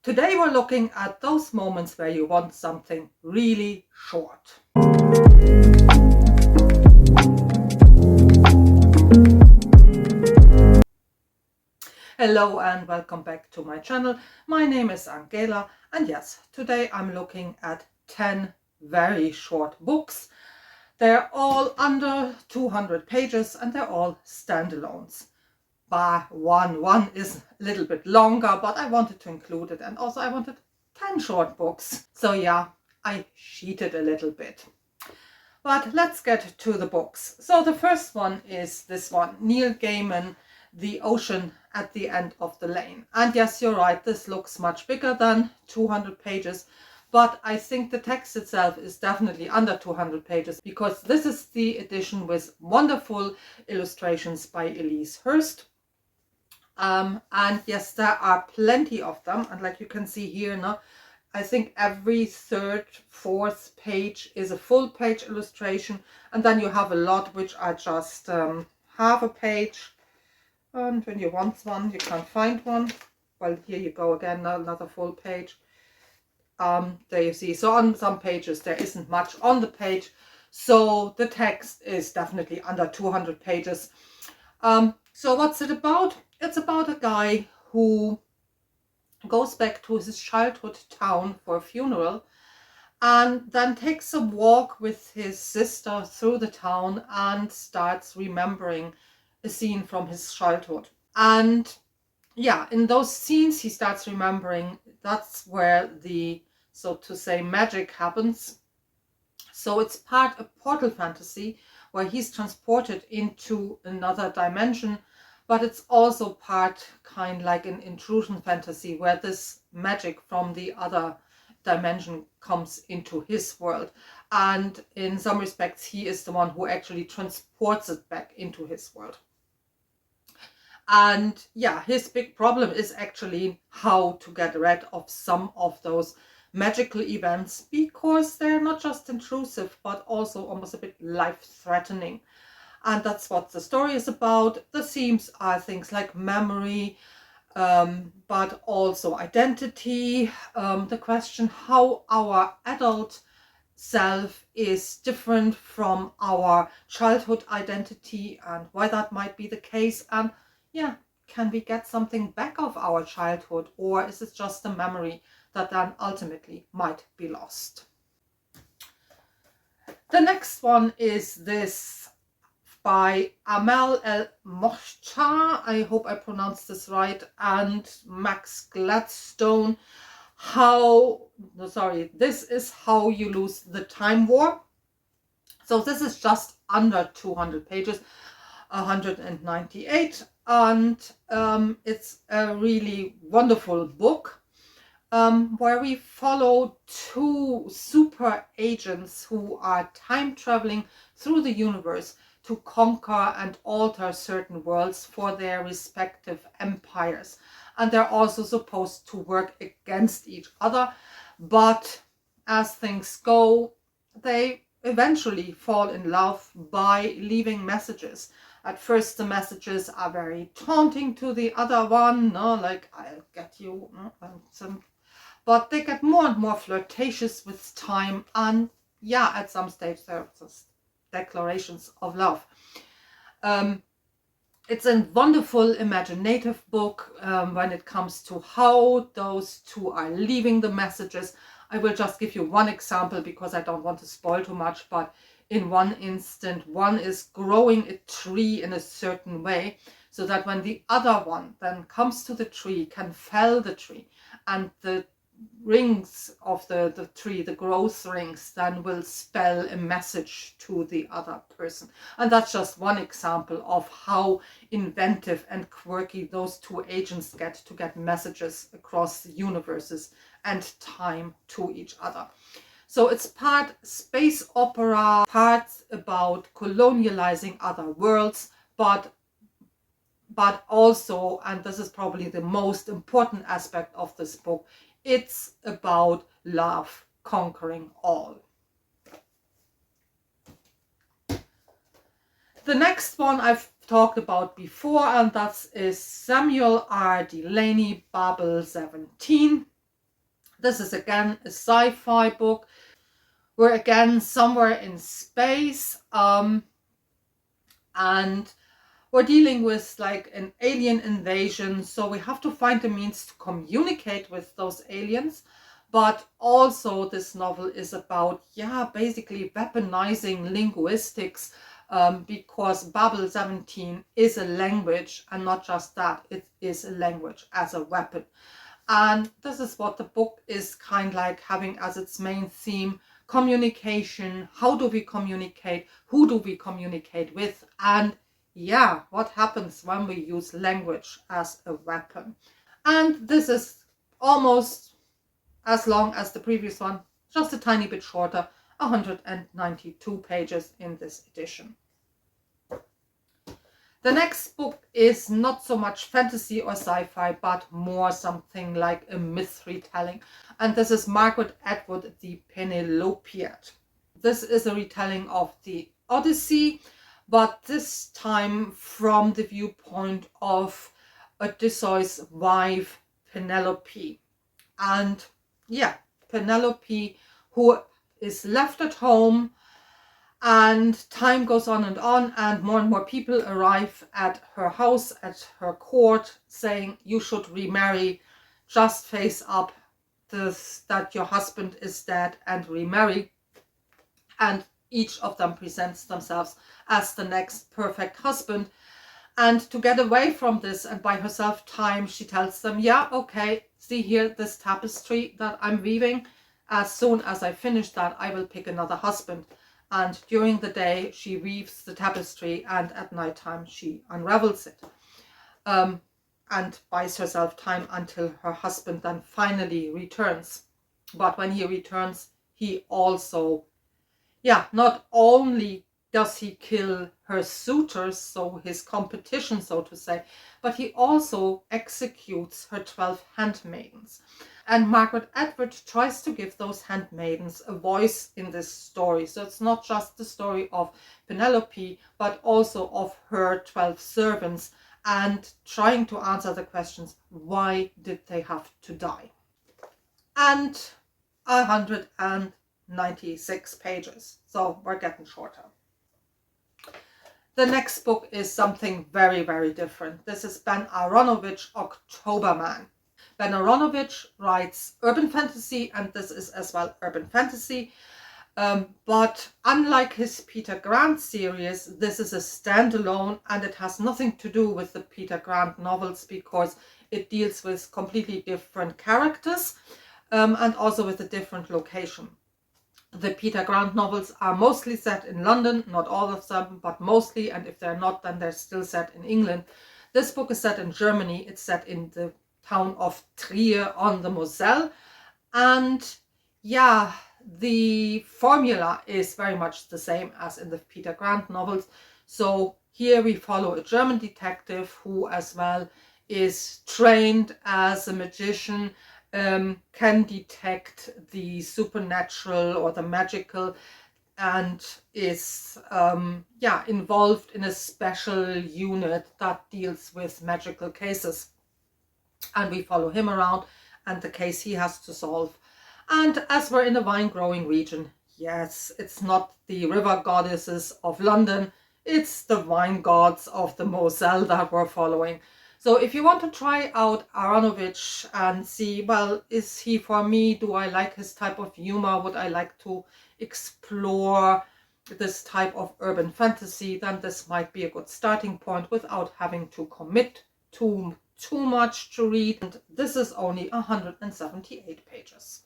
Today we're looking at those moments where you want something really short. Hello and welcome back to my channel. My name is Angela, and yes, today I'm looking at 10 very short books. They're all under 200 pages and they're all standalones. Bar one is a little bit longer, but I wanted to include it, and also I wanted 10 short books. So yeah, I cheated a little bit. But let's get to the books. So the first one is this one, Neil Gaiman, The Ocean at the End of the Lane. And yes, you're right, this looks much bigger than 200 pages, but I think the text itself is definitely under 200 pages, because this is the edition with wonderful illustrations by Elise Hurst. And yes, there are plenty of them, and like you can see here now, I think every third, fourth page is a full page illustration, and then you have a lot which are just half a page. And when you want one, you can't find one. Well, here you go again, another full page. There you see. So on some pages there isn't much on the page. So the text is definitely under 200 pages. So what's it about? It's about a guy who goes back to his childhood town for a funeral and then takes a walk with his sister through the town and starts remembering a scene from his childhood. And yeah, in those scenes he starts remembering, that's where the, so to say, magic happens. So it's part a portal fantasy where he's transported into another dimension, but it's also part kind like an intrusion fantasy where this magic from the other dimension comes into his world. And in some respects, he is the one who actually transports it back into his world. And yeah, his big problem is actually how to get rid of some of those magical events, because they're not just intrusive, but also almost a bit life-threatening. And that's what the story is about. The themes are things like memory, but also identity, the question how our adult self is different from our childhood identity and why that might be the case. And yeah, can we get something back of our childhood, or is it just a memory that then ultimately might be lost? The next one is this by Amal El-Mohtar, I hope I pronounced this right, and Max Gladstone. This is How You Lose the Time War. So this is just under 200 pages, 198, and it's a really wonderful book where we follow two super agents who are time traveling through the universe to conquer and alter certain worlds for their respective empires. And they're also supposed to work against each other, but as things go, they eventually fall in love by leaving messages. At first the messages are very taunting to the other one, no, like I'll get you, but they get more and more flirtatious with time, and yeah, at some stage they're just declarations of love. It's a wonderful imaginative book when it comes to how those two are leaving the messages. I will just give you one example because I don't want to spoil too much, but in one instant, one is growing a tree in a certain way so that when the other one then comes to the tree, can fell the tree, and the rings of the tree, the growth rings, then will spell a message to the other person. And that's just one example of how inventive and quirky those two agents get to get messages across the universes and time to each other. So it's part space opera, parts about colonializing other worlds, but also, and this is probably the most important aspect of this book, it's about love conquering all. The next one I've talked about before, and that is Samuel R. Delany, Babel 17. This is again a sci-fi book. We're again somewhere in space, and we're dealing with like an alien invasion, so we have to find a means to communicate with those aliens. But also this novel is about, yeah, basically weaponizing linguistics, because Babel 17 is a language, and not just that, it is a language as a weapon. And this is what the book is kind of like having as its main theme: communication. How do we communicate? Who do we communicate with? And yeah, what happens when we use language as a weapon? And this is almost as long as the previous one, just a tiny bit shorter, 192 pages in this edition. The next book is not so much fantasy or sci-fi, but more something like a myth retelling. And this is Margaret Atwood, The Penelopiad. This is a retelling of the Odyssey, but this time from the viewpoint of Odysseus' wife, Penelope. And yeah, Penelope, who is left at home, and time goes on, and more people arrive at her house, at her court, saying you should remarry, just face up this, that your husband is dead, and remarry. And each of them presents themselves as the next perfect husband. And to get away from this and buy herself time, she tells them, yeah, okay, see here, this tapestry that I'm weaving, as soon as I finish that, I will pick another husband. And during the day she weaves the tapestry, and at night time she unravels it, and buys herself time until her husband then finally returns. But when he returns, he also, yeah, not only does he kill her suitors, so his competition, so to say, but he also executes her 12 handmaidens. And Margaret Atwood tries to give those handmaidens a voice in this story. So it's not just the story of Penelope, but also of her 12 servants, and trying to answer the questions, why did they have to die? And 196 pages, so we're getting shorter. The next book is something very, very different. This is Ben Aaronovitch, Octoberman. Ben Aaronovitch writes urban fantasy, and this is as well urban fantasy. But unlike his Peter Grant series, this is a standalone, and it has nothing to do with the Peter Grant novels, because it deals with completely different characters, and also with a different location. The Peter Grant novels are mostly set in London, not all of them, but mostly, and if they're not, then they're still set in England. This book is set in Germany. It's set in the town of Trier on the Moselle, and yeah, the formula is very much the same as in the Peter Grant novels. So here we follow a German detective who as well is trained as a magician, can detect the supernatural or the magical, and is involved in a special unit that deals with magical cases. And we follow him around and the case he has to solve. And as we're in a wine growing region, yes, it's not the river goddesses of London, it's the wine gods of the Moselle that we're following. So if you want to try out Aaronovitch and see, well, is he for me? Do I like his type of humor? Would I like to explore this type of urban fantasy? Then this might be a good starting point without having to commit too much to read. And this is only 178 pages.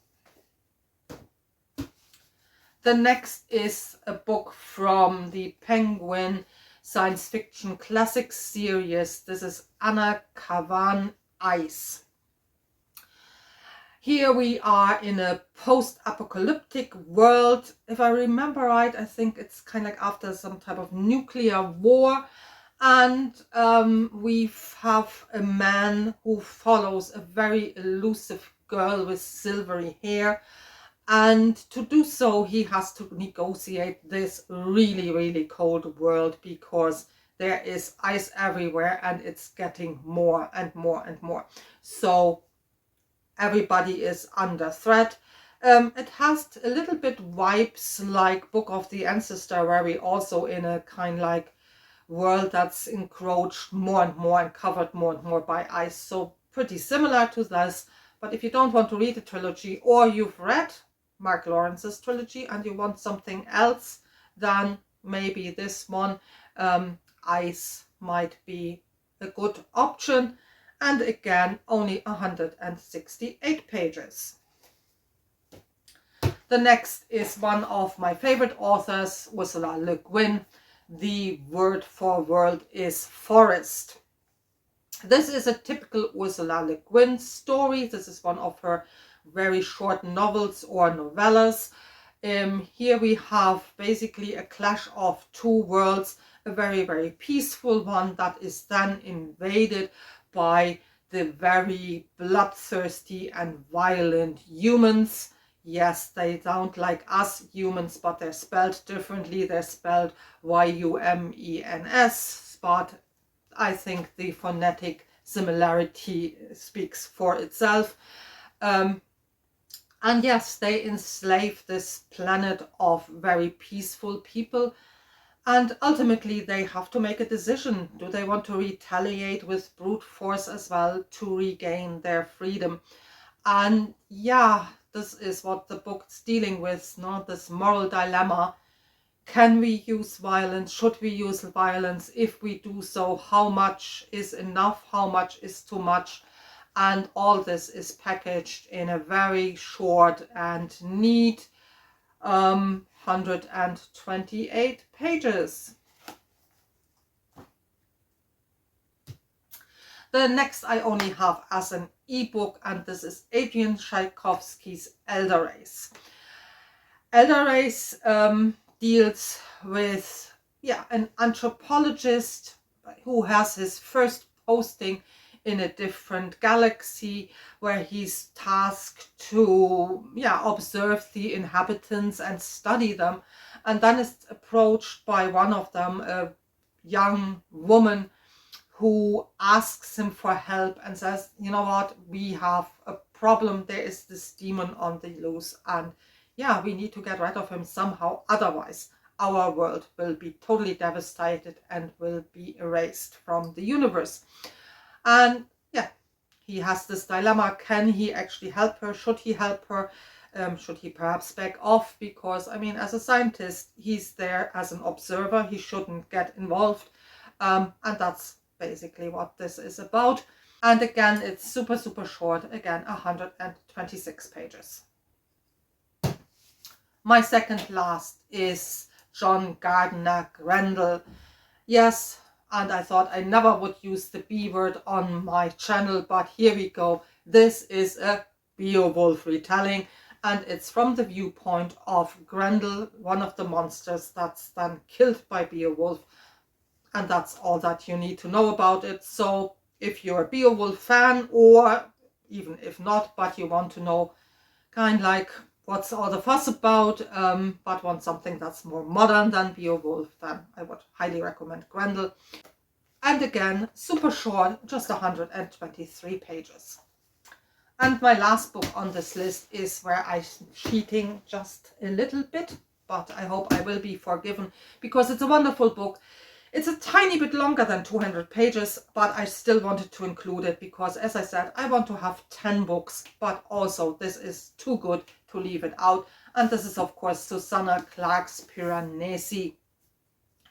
The next is a book from the Penguin science fiction classic series. This is Anna Kavan, Ice. Here we are in a post-apocalyptic world. If I remember right, I think it's kind of like after some type of nuclear war. And we have a man who follows a very elusive girl with silvery hair. And to do so, he has to negotiate this really, really cold world, because there is ice everywhere and it's getting more and more and more. So everybody is under threat. It has a little bit vibes like Book of the Ancestor, where we also in a kind of like world that's encroached more and more and covered more and more by ice. So pretty similar to this. But if you don't want to read the trilogy, or you've read Mark Lawrence's trilogy and you want something else, then maybe this one, Ice, might be a good option. And again, only 168 pages. The next is one of my favorite authors, Ursula Le Guin. The word for world is forest. This is a typical Ursula Le Guin story. This is one of her very short novels or novellas. Here we have basically a clash of two worlds, a very, very peaceful one that is then invaded by the very bloodthirsty and violent humans. Yes, they sound like us humans, but they're spelled differently. They're spelled Y-U-M-E-N-S, but I think the phonetic similarity speaks for itself. And yes, they enslave this planet of very peaceful people. And ultimately, they have to make a decision. Do they want to retaliate with brute force as well to regain their freedom? And yeah, this is what the book's dealing with, no? This moral dilemma. Can we use violence? Should we use violence? If we do so, how much is enough? How much is too much? And all this is packaged in a very short and neat 128 pages. The next I only have as an ebook, and this is Adrian Tschaikovsky's Elder Race. Elder Race deals with an anthropologist who has his first posting in a different galaxy, where he's tasked to observe the inhabitants and study them, and then is approached by one of them, a young woman, who asks him for help and says, you know what, we have a problem. There is this demon on the loose, and we need to get rid of him somehow, otherwise our world will be totally devastated and will be erased from the universe. And he has this dilemma. Can he actually help her? Should he help her? Should he perhaps back off? Because, I mean, as a scientist, he's there as an observer. He shouldn't get involved. And that's basically what this is about. And again, it's super, super short. Again, 126 pages. My second last is John Gardner Grendel. Yes, and I thought I never would use the B word on my channel, but here we go. This is a Beowulf retelling, and it's from the viewpoint of Grendel, one of the monsters that's then killed by Beowulf. And that's all that you need to know about it. So if you're a Beowulf fan, or even if not, but you want to know kind of like what's all the fuss about, but want something that's more modern than Beowulf, then I would highly recommend Grendel. And again, super short, just 123 pages. And my last book on this list is where I'm cheating just a little bit, but I hope I will be forgiven, because it's a wonderful book. It's a tiny bit longer than 200 pages, but I still wanted to include it because, as I said, I want to have 10 books, but also this is too good to leave it out. And this is, of course, Susanna Clarke's Piranesi.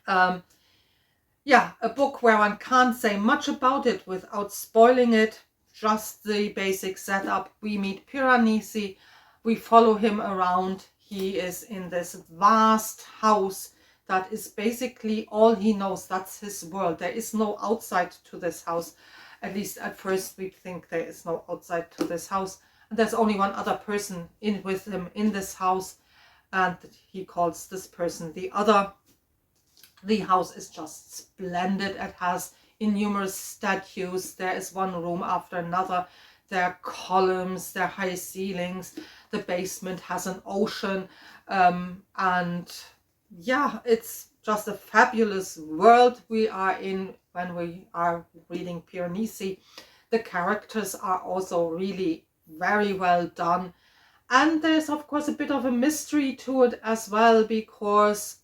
A book where one can't say much about it without spoiling it. Just the basic setup. We meet Piranesi. We follow him around. He is in this vast house that is basically all he knows. That's his world. There is no outside to this house. At least at first we think there is no outside to this house. And there's only one other person with him in this house, and he calls this person the Other. The house is just splendid. It has innumerable statues. There is one room after another. There are columns, there are high ceilings. The basement has an ocean, and it's just a fabulous world we are in when we are reading Piranesi. The characters are also really very well done. And there's of course a bit of a mystery to it as well, because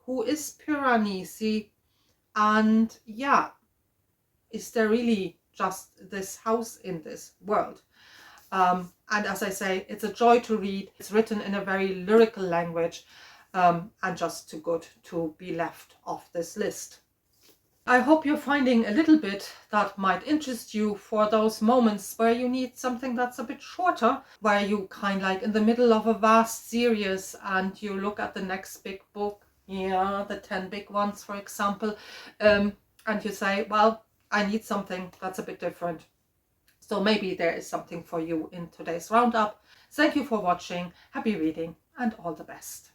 who is Piranesi? And yeah, is there really just this house in this world? And as I say, it's a joy to read. It's written in a very lyrical language, and just too good to be left off this list. I hope you're finding a little bit that might interest you for those moments where you need something that's a bit shorter, where you kind of like in the middle of a vast series and you look at the next big book, yeah, the 10 big ones, for example, and you say, well, I need something that's a bit different. So maybe there is something for you in today's roundup. Thank you for watching. Happy reading and all the best.